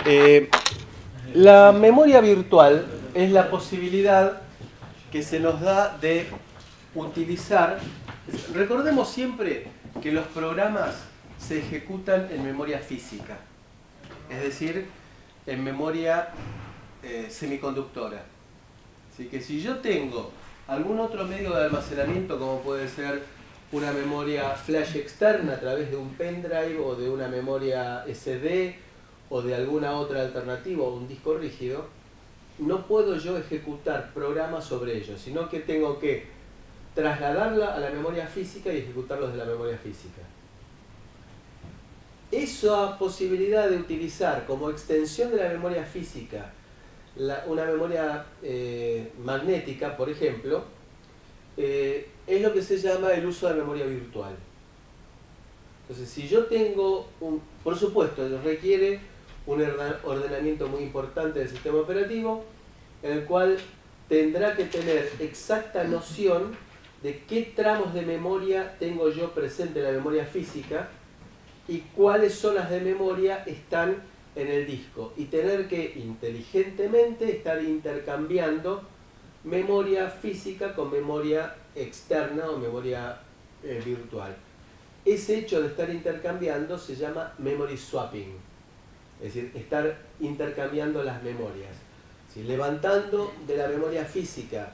La memoria virtual es la posibilidad que se nos da de utilizar. Recordemos siempre que los programas se ejecutan en memoria física, es decir, en memoria semiconductora. Así que si yo tengo algún otro medio de almacenamiento, como puede ser una memoria flash externa a través de un pendrive o de una memoria SD o de alguna otra alternativa o un disco rígido, no puedo yo ejecutar programas sobre ellos, sino que tengo que trasladarla a la memoria física y ejecutarlos de la memoria física. Esa posibilidad de utilizar como extensión de la memoria física una memoria magnética, por ejemplo, es lo que se llama el uso de memoria virtual. Entonces, si yo tengo por supuesto, requiere un ordenamiento muy importante del sistema operativo, en el cual tendrá que tener exacta noción de qué tramos de memoria tengo yo presente en la memoria física y cuáles zonas de memoria están en el disco, y tener que inteligentemente estar intercambiando memoria física con memoria externa o memoria virtual. Ese hecho de estar intercambiando se llama memory swapping, es decir, estar intercambiando las memorias. ¿Sí? Levantando de la memoria física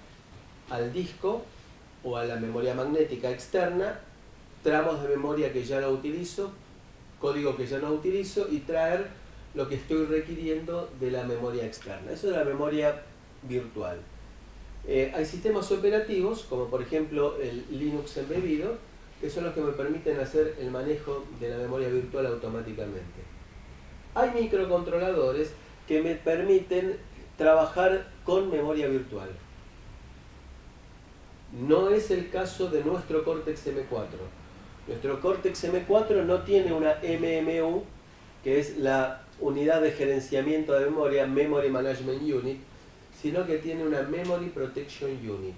al disco o a la memoria magnética externa tramos de memoria que ya no utilizo, código que ya no utilizo, y traer lo que estoy requiriendo de la memoria externa. Eso es la memoria virtual. Hay sistemas operativos, como por ejemplo el Linux embebido, que son los que me permiten hacer el manejo de la memoria virtual automáticamente. Hay microcontroladores que me permiten trabajar con memoria virtual. No es el caso de nuestro Cortex M4. Nuestro Cortex M4 no tiene una MMU, que es la unidad de gerenciamiento de memoria, Memory Management Unit, sino que tiene una Memory Protection Unit.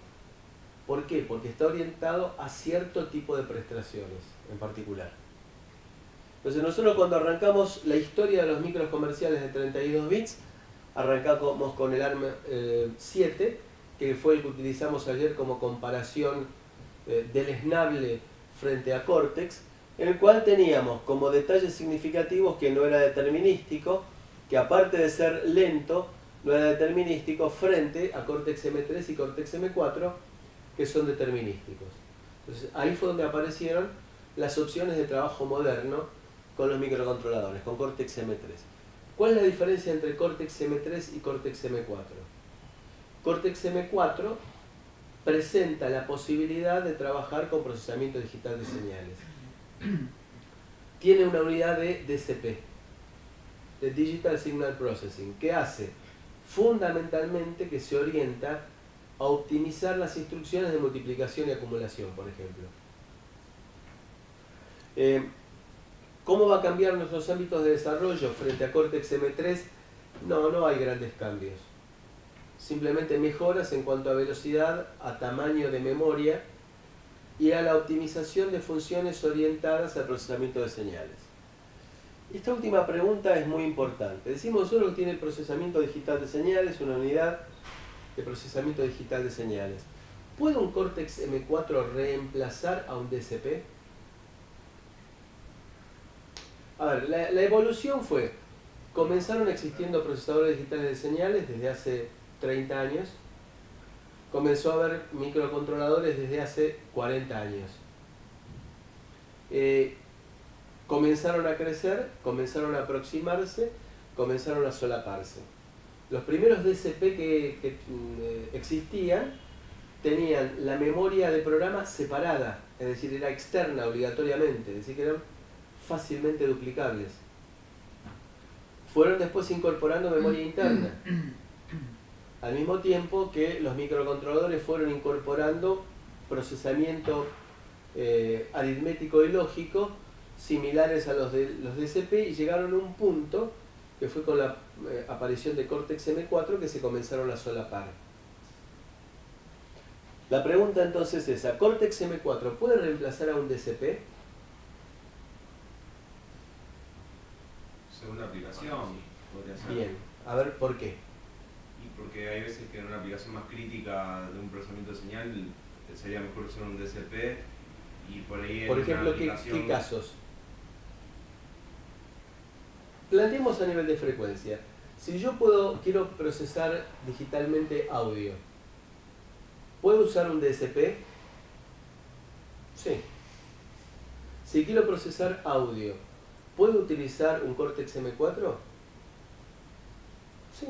¿Por qué? Porque está orientado a cierto tipo de prestaciones en particular. Entonces nosotros, cuando arrancamos la historia de los micros comerciales de 32 bits, arrancamos con el ARM 7, que fue el que utilizamos ayer como comparación deleznable frente a Cortex, en el cual teníamos como detalles significativos que no era determinístico, que aparte de ser lento, no era determinístico, frente a Cortex M3 y Cortex M4, que son determinísticos. Entonces ahí fue donde aparecieron las opciones de trabajo moderno con los microcontroladores, con Cortex M3. ¿Cuál es la diferencia entre Cortex M3 y Cortex M4? Cortex M4 presenta la posibilidad de trabajar con procesamiento digital de señales. Tiene una unidad de DCP, de Digital Signal Processing, que hace fundamentalmente que se orienta a optimizar las instrucciones de multiplicación y acumulación, por ejemplo. ¿Cómo va a cambiar nuestros ámbitos de desarrollo frente a Cortex M3? No hay grandes cambios. Simplemente mejoras en cuanto a velocidad, a tamaño de memoria y a la optimización de funciones orientadas al procesamiento de señales. Esta última pregunta es muy importante. Decimos solo que tiene procesamiento digital de señales, una unidad de procesamiento digital de señales. ¿Puede un Cortex M4 reemplazar a un DCP? A ver, la evolución fue, comenzaron existiendo procesadores digitales de señales desde hace 30 años, comenzó a haber microcontroladores desde hace 40 años. Comenzaron a crecer, comenzaron a aproximarse, comenzaron a solaparse. Los primeros DCP que existían tenían la memoria de programa separada, es decir, era externa obligatoriamente, es decir, que eran fácilmente duplicables. Fueron después incorporando memoria interna, al mismo tiempo que los microcontroladores fueron incorporando procesamiento aritmético y lógico similares a los de los DCP, y llegaron a un punto que fue con la aparición de Cortex M4 que se comenzaron a solapar. La pregunta entonces es esa: ¿Cortex M4 puede reemplazar a un DCP? Según la aplicación, podría ser. Bien, a ver, ¿por qué? Y porque hay veces que en una aplicación más crítica de un procesamiento de señal sería mejor usar un DSP y por ahí Por en una ejemplo, aplicación... ¿qué casos? Planteemos a nivel de frecuencia. Si yo quiero procesar digitalmente audio, ¿puedo usar un DSP? Sí. Si quiero procesar audio, ¿puedo utilizar un Cortex M4? Sí.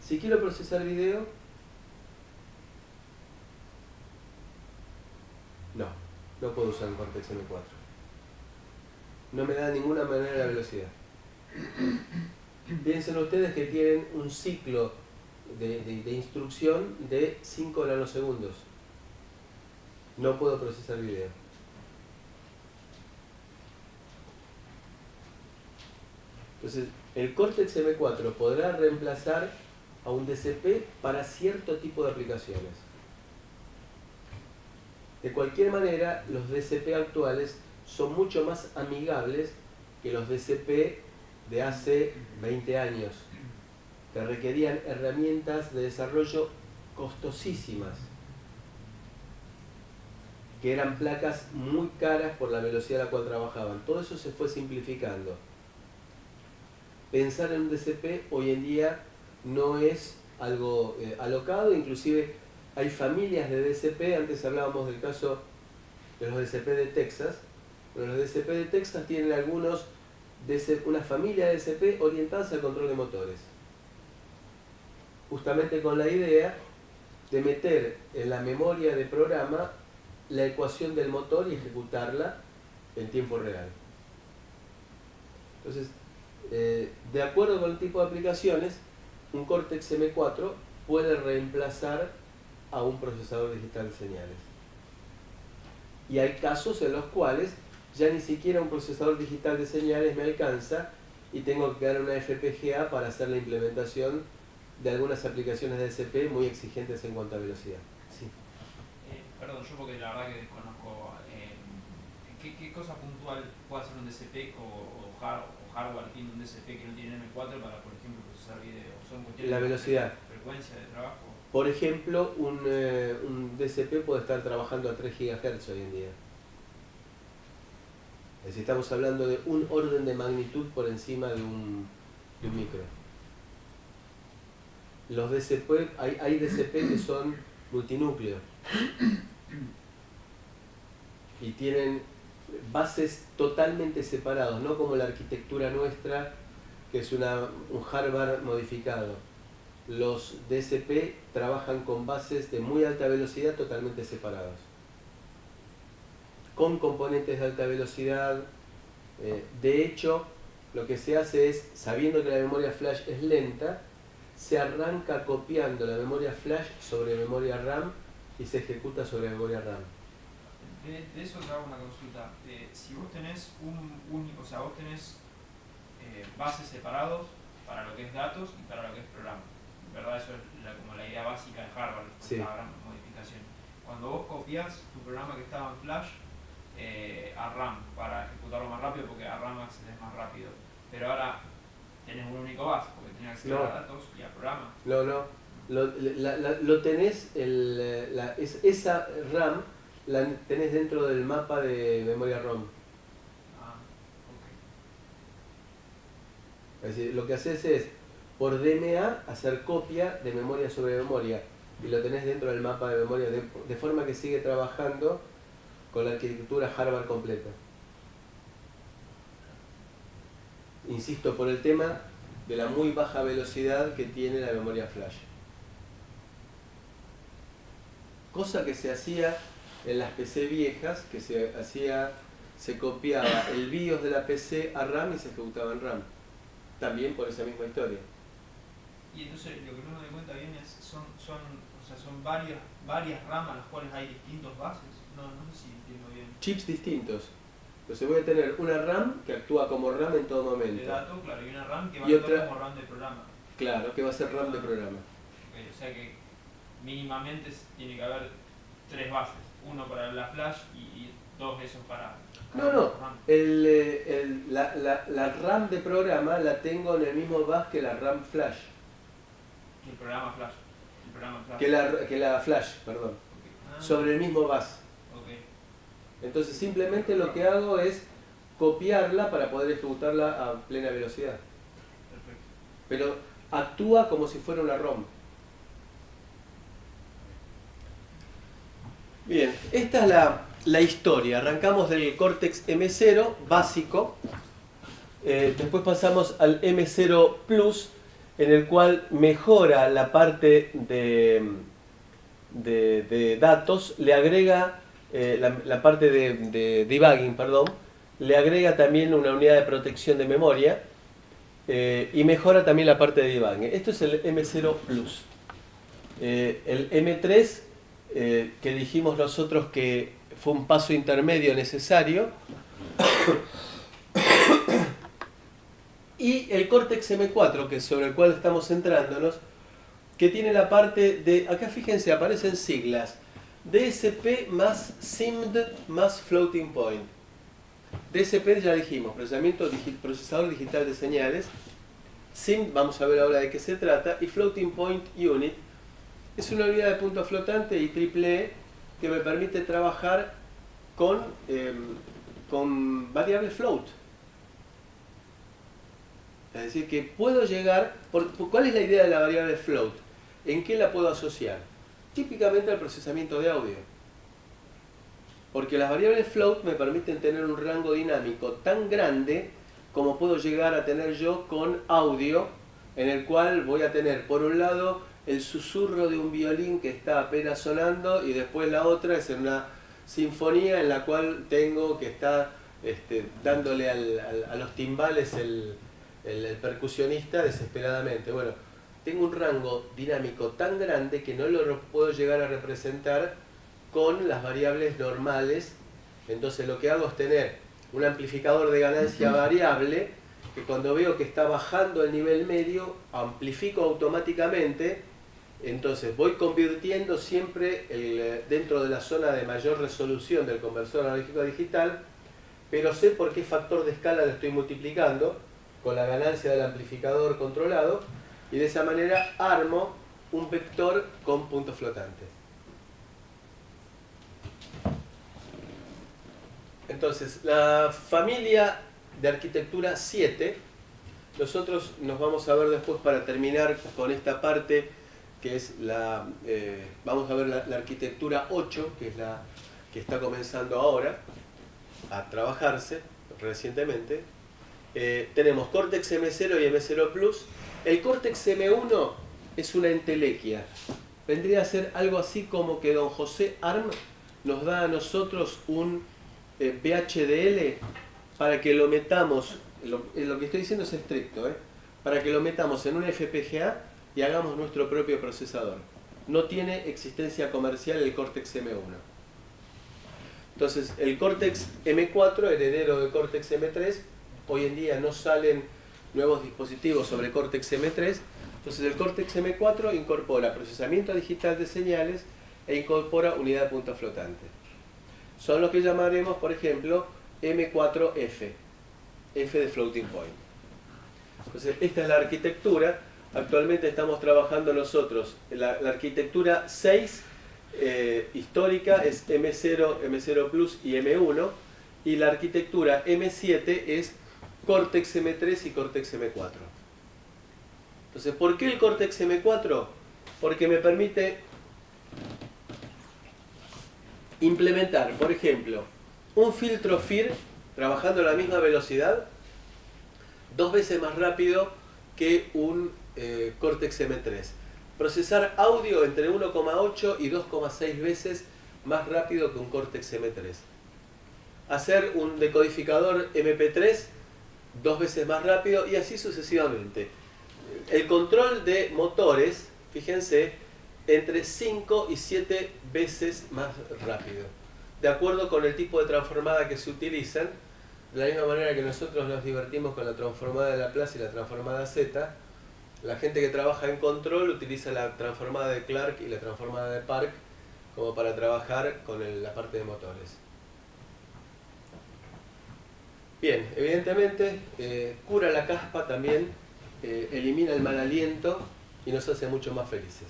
Si quiero procesar video, no puedo usar un Cortex M4. No me da de ninguna manera la velocidad. Piensen ustedes que tienen un ciclo de instrucción de 5 nanosegundos. No puedo procesar video. Entonces, el Cortex M4 podrá reemplazar a un DSP para cierto tipo de aplicaciones. De cualquier manera, los DSP actuales son mucho más amigables que los DSP de hace 20 años, que requerían herramientas de desarrollo costosísimas, que eran placas muy caras por la velocidad a la cual trabajaban. Todo eso se fue simplificando. Pensar en un DSP hoy en día no es algo alocado, inclusive hay familias de DSP. Antes hablábamos del caso de los DSP de Texas. Bueno, los DSP de Texas tienen una familia de DSP orientadas al control de motores, justamente con la idea de meter en la memoria de programa la ecuación del motor y ejecutarla en tiempo real. Entonces, de acuerdo con el tipo de aplicaciones, un Cortex M4 puede reemplazar a un procesador digital de señales. Y hay casos en los cuales ya ni siquiera un procesador digital de señales me alcanza y tengo que dar una FPGA para hacer la implementación de algunas aplicaciones de DSP muy exigentes en cuanto a velocidad. Sí. Perdón, yo porque la verdad que desconozco ¿qué cosa puntual puede hacer un DSP o hardware tiene un DSP que no tiene M4 para, por ejemplo, procesar video? ¿Son cuestiones La velocidad. de frecuencia de trabajo? Por ejemplo, un DSP puede estar trabajando a 3 GHz hoy en día. Es decir, estamos hablando de un orden de magnitud por encima de un micro. Los DSP, hay DSP que son multinúcleo y tienen bases totalmente separados, no como la arquitectura nuestra, que es un hardware modificado. Los DSP trabajan con bases de muy alta velocidad totalmente separados, con componentes de alta velocidad. De hecho, lo que se hace es, sabiendo que la memoria flash es lenta, se arranca copiando la memoria flash sobre memoria RAM y se ejecuta sobre memoria RAM. De eso te hago una consulta. Si vos tenés vos tenés bases separados para lo que es datos y para lo que es programa, ¿verdad? Eso es como la idea básica de hardware, Sí. la gran modificación. Cuando vos copias tu programa que estaba en flash a RAM para ejecutarlo más rápido, porque a RAM accedes más rápido, pero ahora tenés un único bus, porque tenés que acceder a datos y a programa. No. Lo tenés, esa RAM la tenés dentro del mapa de memoria ROM. Ah, ok. Es decir, lo que haces es, por DMA, hacer copia de memoria sobre memoria y lo tenés dentro del mapa de memoria, de forma que sigue trabajando con la arquitectura hardware completa. Insisto, por el tema de la muy baja velocidad que tiene la memoria flash. Cosa que se hacía en las PC viejas, que se copiaba el BIOS de la PC a RAM y se ejecutaba en RAM. También por esa misma historia. Y entonces lo que no me doy cuenta bien es, son varias RAM a las cuales hay distintos bases. No sé si entiendo bien. Chips distintos. Entonces voy a tener una RAM que actúa como RAM en todo momento. De datos, claro, y una RAM que va Y a actuar otra, como RAM de programa. claro, que va a ser RAM de programa. Okay, o sea que mínimamente tiene que haber 3 bases. Uno para la flash y todos esos para No, RAM. la RAM de programa la tengo en el mismo bus que la RAM flash. El programa Flash. El programa Flash. Que la flash, perdón. Ah, Sobre el mismo bus. ok. Entonces simplemente lo que hago es copiarla para poder ejecutarla a plena velocidad. Perfecto. Pero actúa como si fuera una ROM. Bien, esta es la historia. Arrancamos del Cortex M0 básico, después pasamos al M0 Plus, en el cual mejora la parte de datos, le agrega la parte de debugging, perdón, le agrega también una unidad de protección de memoria y mejora también la parte de debugging. Esto es el M0 Plus. El M3, que dijimos nosotros que fue un paso intermedio necesario, y el Cortex M4, que es sobre el cual estamos centrándonos, que tiene la parte de, acá fíjense, aparecen siglas, DSP más SIMD más Floating Point. DSP ya dijimos, procesador digital de señales. SIMD, vamos a ver ahora de qué se trata, y Floating Point Unit es una unidad de punto flotante y triple que me permite trabajar con variable float. Es decir, que puedo llegar... ¿Cuál es la idea de la variable float? ¿En qué la puedo asociar? Típicamente al procesamiento de audio. Porque las variables float me permiten tener un rango dinámico tan grande como puedo llegar a tener yo con audio, en el cual voy a tener, por un lado, el susurro de un violín que está apenas sonando, y después la otra es en una sinfonía en la cual tengo que estar dándole a los timbales el percusionista desesperadamente. Bueno, tengo un rango dinámico tan grande que no lo puedo llegar a representar con las variables normales. Entonces lo que hago es tener un amplificador de ganancia variable, que cuando veo que está bajando el nivel medio, amplifico automáticamente. Entonces voy convirtiendo siempre dentro de la zona de mayor resolución del conversor analógico a digital, pero sé por qué factor de escala lo estoy multiplicando con la ganancia del amplificador controlado, y de esa manera armo un vector con punto flotante. Entonces, la familia de arquitectura 7, nosotros nos vamos a ver después para terminar con esta parte, que es vamos a ver la arquitectura 8, que es la que está comenzando ahora a trabajarse recientemente. Tenemos Cortex M0 y M0 Plus. El Cortex M1 es una entelequia. Vendría a ser algo así como que don José Arm nos da a nosotros un VHDL para que lo metamos, lo que estoy diciendo es estricto, para que lo metamos en un FPGA y hagamos nuestro propio procesador. No tiene existencia comercial el Cortex M1. Entonces, el Cortex M4, heredero de Cortex M3, hoy en día no salen nuevos dispositivos sobre Cortex M3, entonces el Cortex M4 incorpora procesamiento digital de señales e incorpora unidad de punto flotante. Son los que llamaremos, por ejemplo, M4F, F de Floating Point. Entonces, esta es la arquitectura. Actualmente estamos trabajando nosotros. La arquitectura 6 histórica es M0, M0 Plus y M1. Y la arquitectura M7 es Cortex M3 y Cortex M4. Entonces, ¿por qué el Cortex M4? Porque me permite implementar, por ejemplo, un filtro FIR trabajando a la misma velocidad, 2 veces más rápido que un Cortex M3. Procesar audio entre 1,8 y 2,6 veces más rápido que un Cortex M3. Hacer un decodificador MP3 2 veces más rápido, y así sucesivamente. El control de motores, fíjense, entre 5 y 7 veces más rápido, de acuerdo con el tipo de transformada que se utilizan. De la misma manera que nosotros nos divertimos con la transformada de Laplace y la transformada Z, la gente que trabaja en control utiliza la transformada de Clark y la transformada de Park como para trabajar con la parte de motores. Bien, evidentemente cura la caspa también, elimina el mal aliento y nos hace mucho más felices.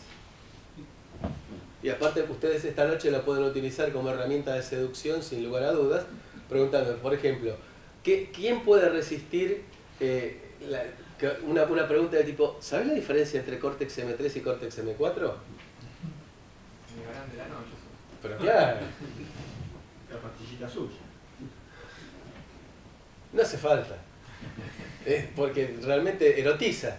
Y aparte ustedes esta noche la pueden utilizar como herramienta de seducción sin lugar a dudas, preguntando, por ejemplo, ¿quién puede resistir una pregunta de tipo, ¿sabes la diferencia entre Cortex M3 y Cortex M4? Me ganan de la noche. Pero claro, La pastillita suya. no hace falta, porque realmente erotiza.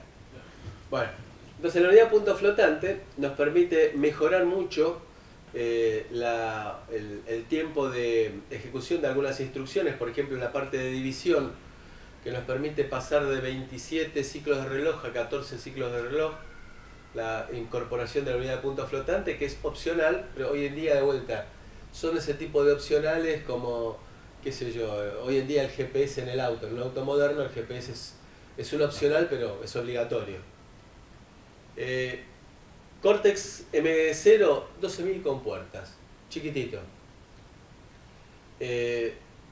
Bueno, entonces la unidad punto flotante nos permite mejorar mucho el tiempo de ejecución de algunas instrucciones, por ejemplo en la parte de división, que nos permite pasar de 27 ciclos de reloj a 14 ciclos de reloj, la incorporación de la unidad de punto flotante, que es opcional, pero hoy en día de vuelta son ese tipo de opcionales como, qué sé yo, hoy en día el GPS en el auto, en un auto moderno el GPS es un opcional, pero es obligatorio. Cortex M0, 12.000 compuertas, chiquitito.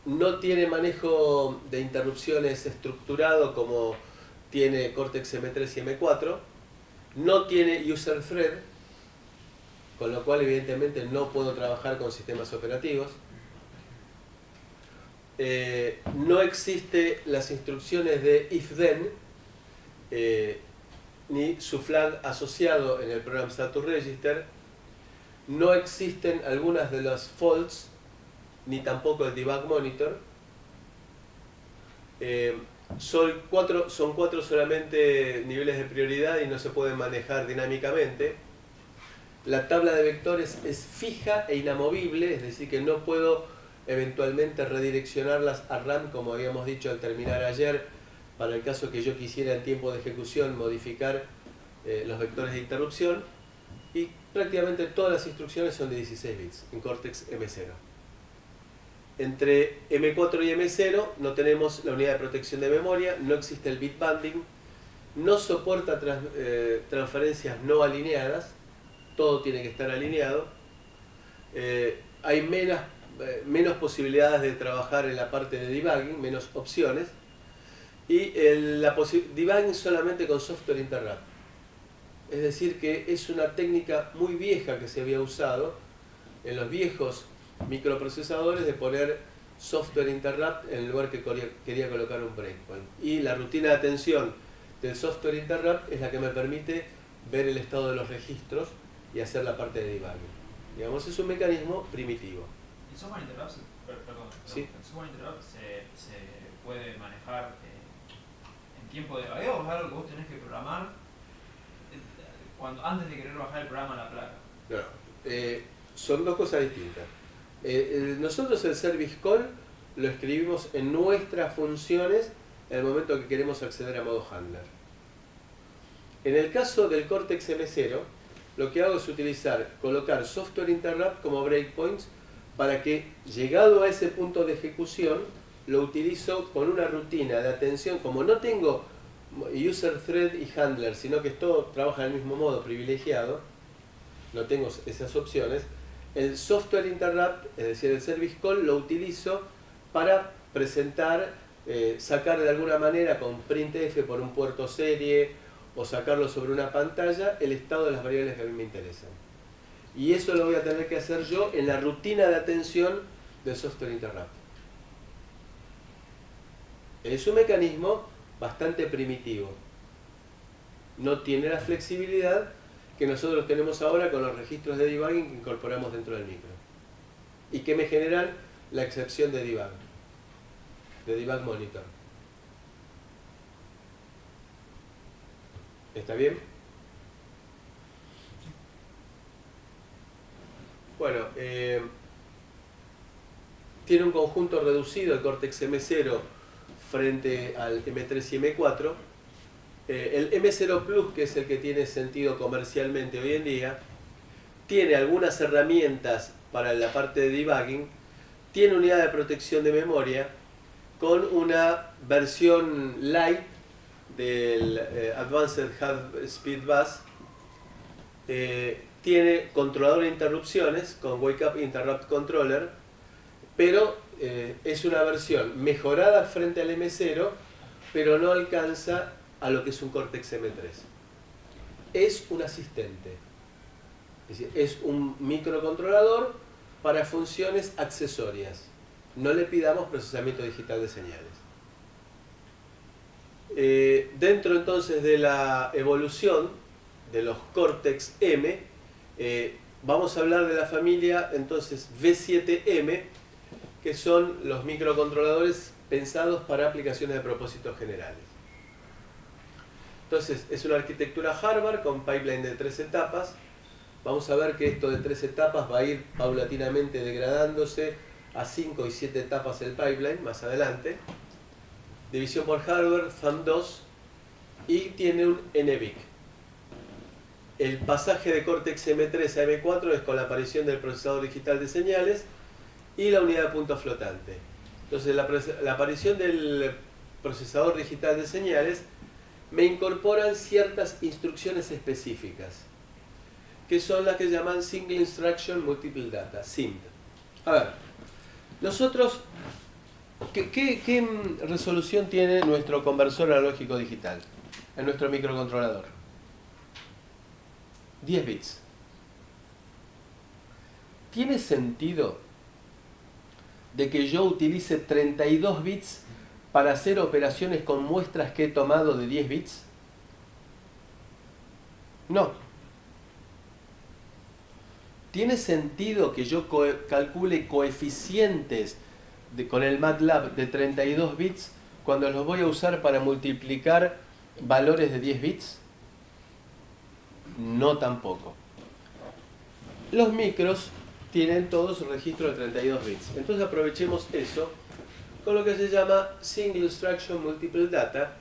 No tiene manejo de interrupciones estructurado como tiene Cortex M3 y M4. No tiene user thread, con lo cual evidentemente no puedo trabajar con sistemas operativos. No existe las instrucciones de if-then, ni su flag asociado en el Program Status Register. No existen algunas de las faults, ni tampoco el debug monitor. Son cuatro solamente niveles de prioridad y no se pueden manejar dinámicamente. La tabla de vectores es fija e inamovible, es decir que no puedo eventualmente redireccionarlas a RAM, como habíamos dicho al terminar ayer, para el caso que yo quisiera en tiempo de ejecución modificar los vectores de interrupción. Y prácticamente todas las instrucciones son de 16 bits en Cortex M0. Entre M4 y M0 no tenemos la unidad de protección de memoria, no existe el bit banding, no soporta transferencias no alineadas, todo tiene que estar alineado. Hay menos posibilidades de trabajar en la parte de debugging, menos opciones, y debugging solamente con software interrupt. Es decir que es una técnica muy vieja que se había usado en los viejos microprocesadores de poner software interrupt en el lugar que quería colocar un breakpoint. Y la rutina de atención del software interrupt es la que me permite ver el estado de los registros y hacer la parte de debugging. Digamos, es un mecanismo primitivo. El software interrupt, Sí. el software interrupt se puede manejar en tiempo de vagueo, es algo que vos tenés que programar antes de querer bajar el programa a la placa. No, son dos cosas distintas. Nosotros el service call lo escribimos en nuestras funciones en el momento que queremos acceder a modo handler. En el caso del Cortex M0, lo que hago es colocar software interrupt como breakpoints para que, llegado a ese punto de ejecución, lo utilizo con una rutina de atención. Como no tengo user thread y handler, sino que todo trabaja del mismo modo privilegiado, no tengo esas opciones, el software interrupt, es decir, el service call, lo utilizo para presentar, sacar de alguna manera con printf por un puerto serie o sacarlo sobre una pantalla el estado de las variables que a mí me interesan. Y eso lo voy a tener que hacer yo en la rutina de atención del software interrupt. Es un mecanismo bastante primitivo. No tiene la flexibilidad que nosotros tenemos ahora con los registros de debugging que incorporamos dentro del micro. Y que me generan la excepción de debug monitor. ¿Está bien? Bueno, tiene un conjunto reducido el Cortex M0 frente al M3 y M4. El M0 Plus, que es el que tiene sentido comercialmente hoy en día, tiene algunas herramientas para la parte de debugging, tiene unidad de protección de memoria con una versión light del Advanced High Speed Bus, tiene controlador de interrupciones con Wake Up Interrupt Controller, pero es una versión mejorada frente al M0, pero no alcanza a lo que es un Cortex M3. Es un asistente, es decir, es un microcontrolador para funciones accesorias. No le pidamos procesamiento digital de señales. Dentro entonces de la evolución de los Cortex M, vamos a hablar de la familia entonces V7M, que son los microcontroladores pensados para aplicaciones de propósitos generales. Entonces es una arquitectura Harvard con pipeline de 3 etapas. Vamos a ver que esto de 3 etapas va a ir paulatinamente degradándose a 5 y 7 etapas el pipeline más adelante. División por hardware, Thumb 2, y tiene un NBIC. El pasaje de Cortex M3 a M4 es con la aparición del procesador digital de señales y la unidad de punto flotante. Entonces la aparición del procesador digital de señales me incorporan ciertas instrucciones específicas, que son las que llaman Single Instruction Multiple Data, SIMD. A ver, nosotros, ¿qué resolución tiene nuestro conversor analógico digital en nuestro microcontrolador? 10 bits. ¿Tiene sentido de que yo utilice 32 bits para hacer operaciones con muestras que he tomado de 10 bits? No. ¿Tiene sentido que yo calcule coeficientes con el MATLAB de 32 bits cuando los voy a usar para multiplicar valores de 10 bits? No tampoco. Los micros tienen todos registro de 32 bits. Entonces aprovechemos eso con lo que se llama Single Instruction Multiple Data,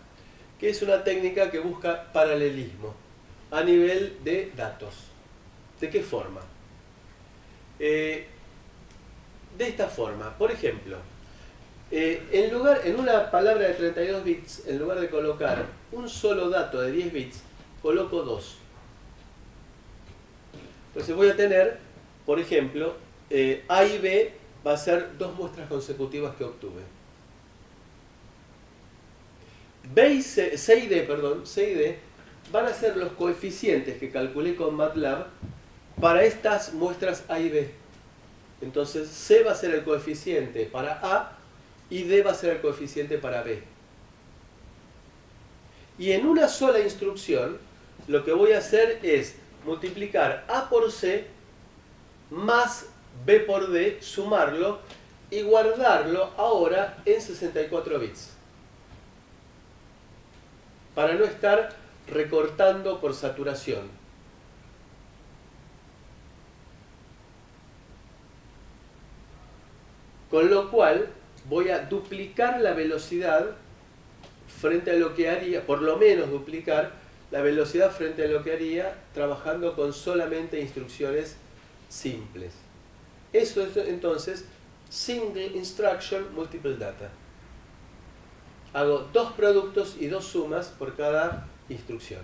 que es una técnica que busca paralelismo a nivel de datos. ¿De qué forma? De esta forma, por ejemplo, en una palabra de 32 bits, en lugar de colocar un solo dato de 10 bits, coloco 2. Entonces voy a tener, por ejemplo, A y B va a ser 2 muestras consecutivas que obtuve. C y D van a ser los coeficientes que calculé con MATLAB para estas muestras A y B. Entonces C va a ser el coeficiente para A y D va a ser el coeficiente para B. Y en una sola instrucción lo que voy a hacer es multiplicar A por C más B por D, sumarlo y guardarlo ahora en 64 bits. Para no estar recortando por saturación. Con lo cual voy a duplicar la velocidad frente a lo que haría, por lo menos duplicar la velocidad frente a lo que haría trabajando con solamente instrucciones simples. Eso es entonces Single Instruction Multiple Data. Hago 2 productos y 2 sumas por cada instrucción.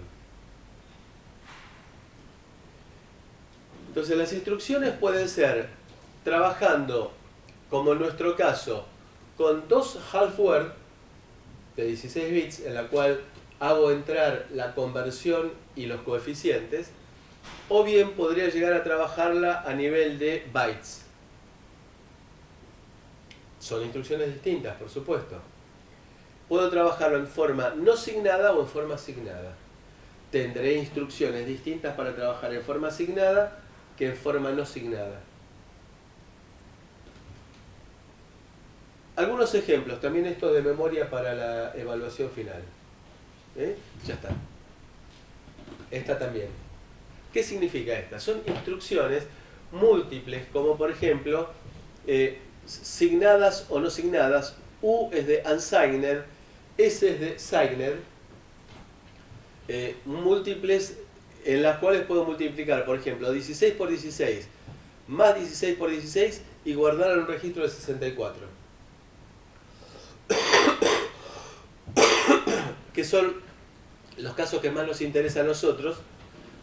Entonces las instrucciones pueden ser trabajando, como en nuestro caso, con 2 half word de 16 bits, en la cual hago entrar la conversión y los coeficientes, o bien podría llegar a trabajarla a nivel de bytes. Son instrucciones distintas, por supuesto. Puedo trabajarlo en forma no signada o en forma asignada. Tendré instrucciones distintas para trabajar en forma asignada que en forma no signada. Algunos ejemplos, también esto de memoria para la evaluación final. Ya está. Esta también. ¿Qué significa esta? Son instrucciones múltiples, como por ejemplo, signadas o no signadas. U es de unsigned, S es de signed. Múltiples en las cuales puedo multiplicar, por ejemplo, 16 por 16 más 16 por 16 y guardar en un registro de 64. Que son los casos que más nos interesa a nosotros,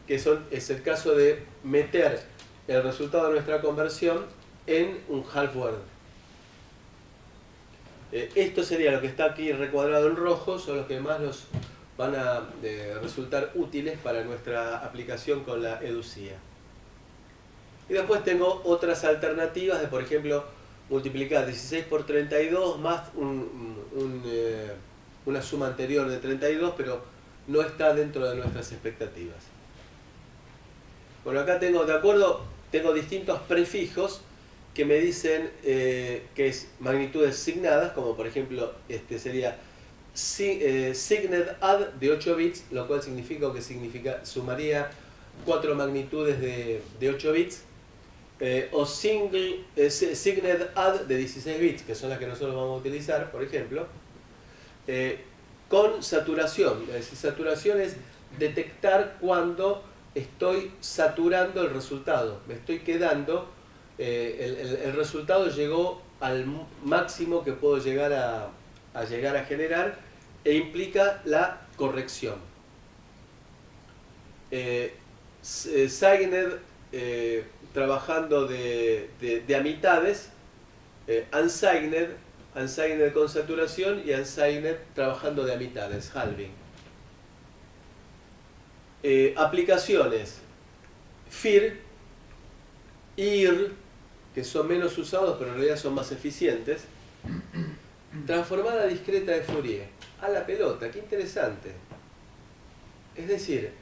que es el caso de meter el resultado de nuestra conversión en un half word. Esto sería lo que está aquí recuadrado en rojo, son los que más nos van a resultar útiles para nuestra aplicación con la EduCIA. Y después tengo otras alternativas de, por ejemplo, multiplicar 16 por 32 más una suma anterior de 32, pero no está dentro de nuestras expectativas. Bueno, acá tengo, de acuerdo, tengo distintos prefijos que me dicen que es magnitudes signadas, como por ejemplo este sería signed add de 8 bits, lo cual significa sumaría 4 magnitudes de 8 bits, o signed add de 16 bits, que son las que nosotros vamos a utilizar, por ejemplo, con saturación. Es decir, saturación es detectar cuando estoy saturando el resultado, me estoy quedando, el resultado llegó al máximo que puedo llegar a generar, e implica la corrección. Signed trabajando de a mitades, unsigned con saturación y unsigned trabajando de a mitades, halving. Aplicaciones FIR, IR, que son menos usados pero en realidad son más eficientes. Transformada discreta de Fourier. A la pelota, qué interesante. Es decir,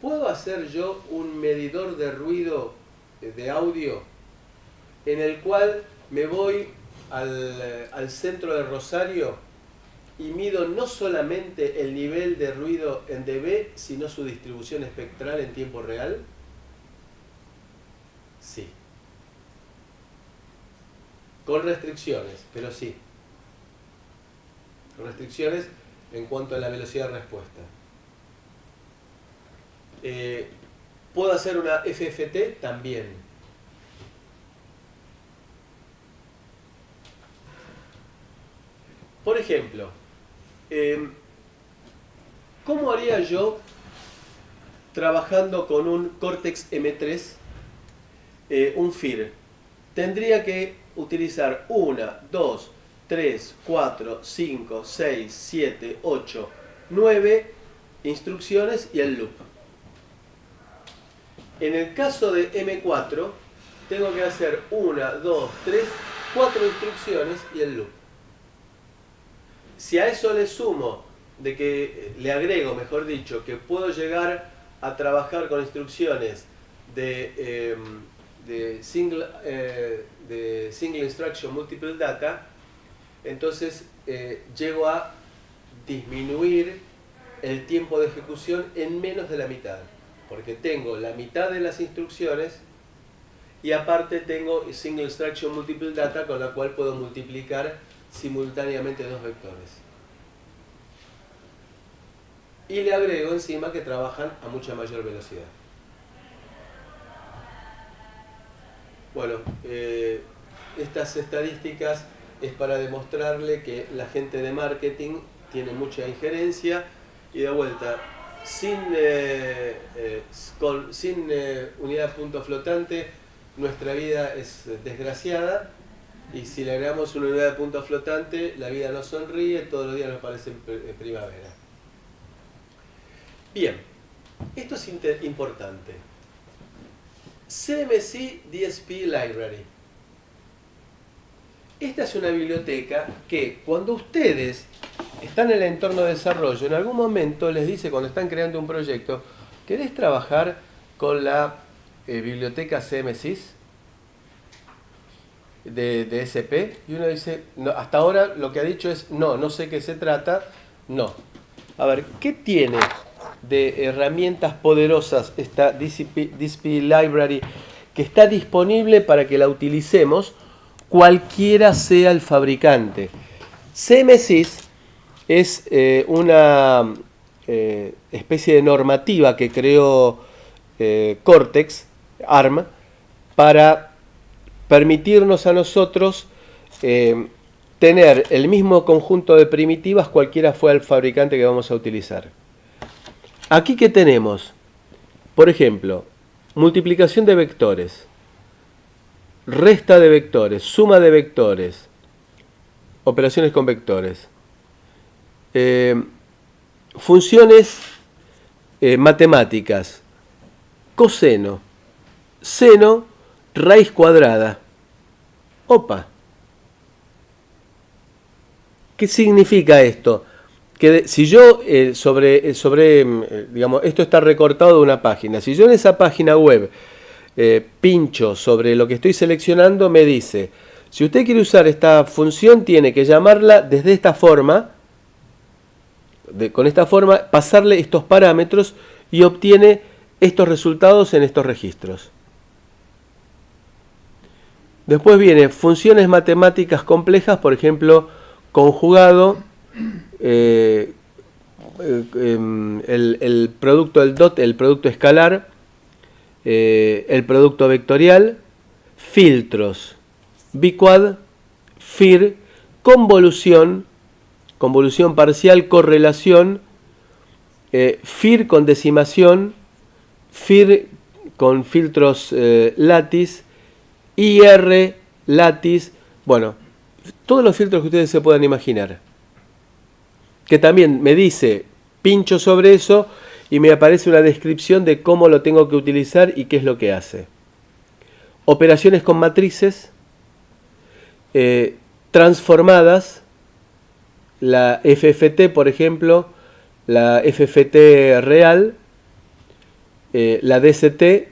¿puedo hacer yo un medidor de ruido de audio en el cual me voy al centro de Rosario y mido no solamente el nivel de ruido en dB, sino su distribución espectral en tiempo real? Sí. Con restricciones, pero sí. Con restricciones en cuanto a la velocidad de respuesta. ¿Puedo hacer una FFT? También. Por ejemplo, ¿cómo haría yo trabajando con un Cortex M3 un FIR? Tendría que utilizar 1, 2, 3, 4, 5, 6, 7, 8, 9 instrucciones y el loop. En el caso de M4, tengo que hacer 1, 2, 3, 4 instrucciones y el loop. Si a eso le sumo, le agrego, mejor dicho, que puedo llegar a trabajar con instrucciones de single instruction multiple data, entonces llego a disminuir el tiempo de ejecución en menos de la mitad, porque tengo la mitad de las instrucciones y aparte tengo single instruction multiple data, con la cual puedo multiplicar simultáneamente dos vectores. Y le agrego encima que trabajan a mucha mayor velocidad. Bueno, estas estadísticas es para demostrarle que la gente de marketing tiene mucha injerencia, y de vuelta, sin unidad de punto flotante nuestra vida es desgraciada, y si le agregamos una unidad de punto flotante la vida nos sonríe, todos los días nos parece primavera. Bien, esto es importante. CMC DSP Library. Esta es una biblioteca que cuando ustedes están en el entorno de desarrollo, en algún momento les dice, cuando están creando un proyecto, ¿querés trabajar con la biblioteca CMSIS de SP? Y uno dice, no, hasta ahora lo que ha dicho es, no sé qué se trata, no. A ver, ¿qué tiene de herramientas poderosas esta DSP Library que está disponible para que la utilicemos cualquiera sea el fabricante? CMSIS es una especie de normativa que creó Cortex, ARM, para permitirnos a nosotros tener el mismo conjunto de primitivas cualquiera fuera el fabricante que vamos a utilizar. Aquí que tenemos, por ejemplo, multiplicación de vectores, resta de vectores, suma de vectores, operaciones con vectores. Funciones matemáticas. Coseno, seno, raíz cuadrada. Opa. ¿Qué significa esto? Que si yo digamos, esto está recortado de una página. Si yo en esa página web pincho sobre lo que estoy seleccionando, me dice, si usted quiere usar esta función, tiene que llamarla desde esta forma, con esta forma, pasarle estos parámetros y obtiene estos resultados en estos registros. Después viene funciones matemáticas complejas, por ejemplo, conjugado, el producto del dot, el producto escalar, el producto vectorial, filtros, biquad, fir, convolución parcial, correlación, fir con decimación, fir con filtros lattice, IR, lattice, bueno, todos los filtros que ustedes se puedan imaginar. Que también me dice, pincho sobre eso y me aparece una descripción de cómo lo tengo que utilizar y qué es lo que hace. Operaciones con matrices, transformadas, la FFT, por ejemplo, la FFT real, la DCT,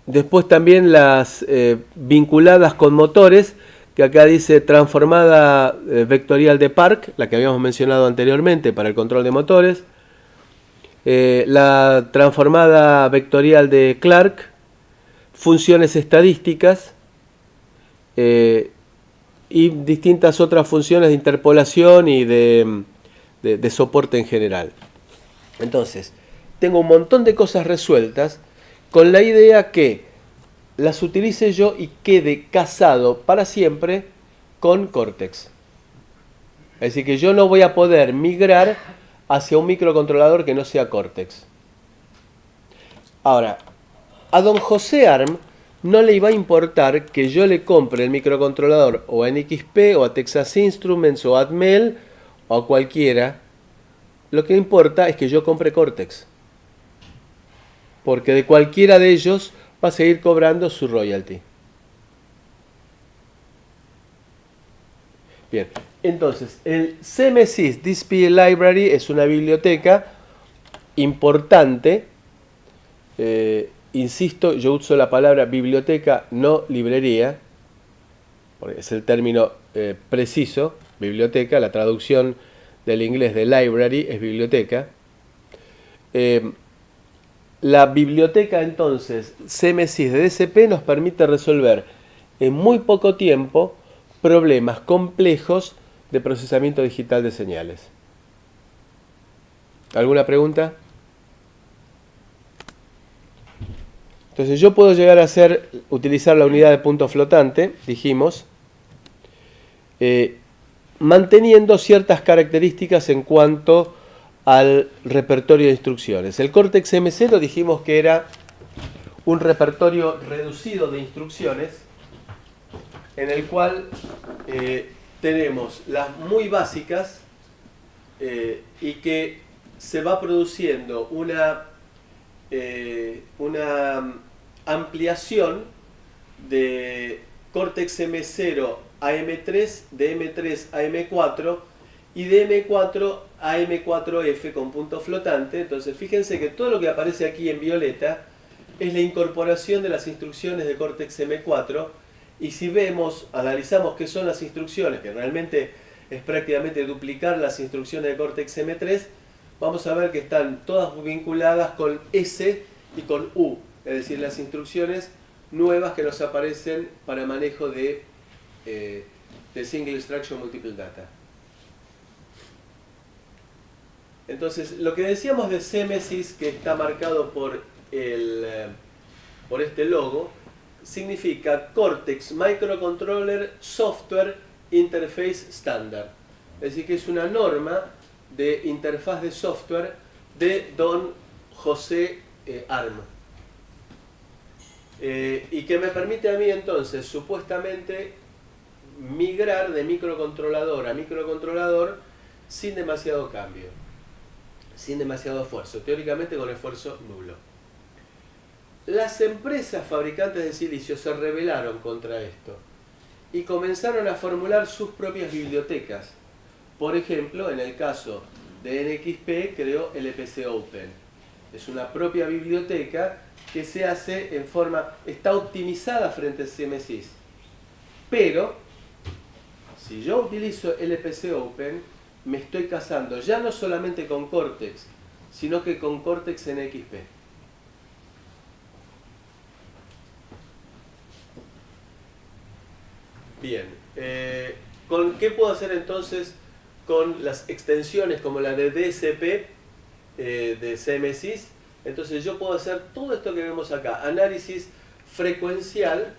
después también las vinculadas con motores, que acá dice transformada vectorial de Park, la que habíamos mencionado anteriormente para el control de motores, la transformada vectorial de Clark, funciones estadísticas y distintas otras funciones de interpolación y de soporte en general. Entonces, tengo un montón de cosas resueltas con la idea que las utilice yo y quede casado para siempre con Cortex. Es decir, que yo no voy a poder migrar hacia un microcontrolador que no sea Cortex. Ahora, a don José Arm no le iba a importar que yo le compre el microcontrolador o a NXP o a Texas Instruments o a Atmel o a cualquiera. Lo que importa es que yo compre Cortex. Porque de cualquiera de ellos va a seguir cobrando su royalty. Bien, entonces el CMSIS DSP Library es una biblioteca importante. Insisto, yo uso la palabra biblioteca, no librería, porque es el término preciso, biblioteca, la traducción del inglés de library es biblioteca. La biblioteca entonces CMSIS de DSP nos permite resolver en muy poco tiempo problemas complejos de procesamiento digital de señales. ¿Alguna pregunta? Entonces yo puedo llegar a utilizar la unidad de punto flotante, dijimos, manteniendo ciertas características en cuanto al repertorio de instrucciones. El Cortex M0 dijimos que era un repertorio reducido de instrucciones en el cual tenemos las muy básicas y que se va produciendo una ampliación de Cortex M0 a M3, de M3 a M4 y de M4 a M4F con punto flotante. Entonces fíjense que todo lo que aparece aquí en violeta es la incorporación de las instrucciones de Cortex M4, y si vemos, analizamos qué son las instrucciones, que realmente es prácticamente duplicar las instrucciones de Cortex M3, vamos a ver que están todas vinculadas con S y con U, es decir, las instrucciones nuevas que nos aparecen para manejo de Single Instruction Multiple Data. Entonces, lo que decíamos de CMSIS, que está marcado por este logo, significa Cortex Microcontroller Software Interface Standard. Es decir, que es una norma de interfaz de software de don José Arm. Y que me permite a mí entonces, supuestamente, migrar de microcontrolador a microcontrolador sin demasiado cambio, sin demasiado esfuerzo, teóricamente con esfuerzo nulo. Las empresas fabricantes de silicio se rebelaron contra esto y comenzaron a formular sus propias bibliotecas. Por ejemplo, en el caso de NXP creó LPC Open. Es una propia biblioteca que se hace en forma, está optimizada frente al CMSIS. Pero, si yo utilizo LPC Open, me estoy casando ya no solamente con Cortex, sino que con Cortex NXP. Bien, ¿con qué puedo hacer entonces con las extensiones como la de DSP de CMSIS? Entonces yo puedo hacer todo esto que vemos acá, análisis frecuencial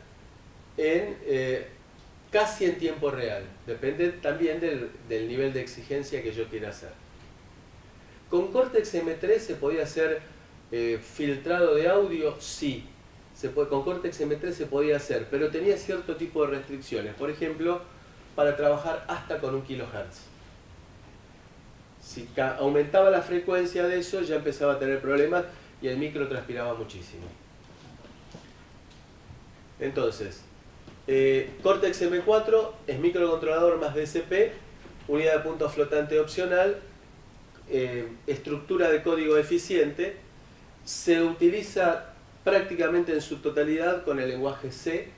casi en tiempo real. Depende también del nivel de exigencia que yo quiera hacer. ¿Con Cortex M3 se podía hacer filtrado de audio? Sí. Con Cortex M3 se podía hacer, pero tenía cierto tipo de restricciones. Por ejemplo, para trabajar hasta con 1 kHz. Si aumentaba la frecuencia de eso, ya empezaba a tener problemas y el micro transpiraba muchísimo. Entonces, Cortex M4 es microcontrolador más DSP, unidad de punto flotante opcional, estructura de código eficiente, se utiliza prácticamente en su totalidad con el lenguaje C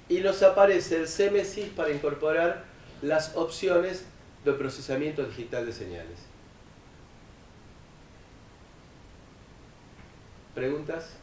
y nos aparece el CMSIS para incorporar las opciones de procesamiento digital de señales. ¿Preguntas?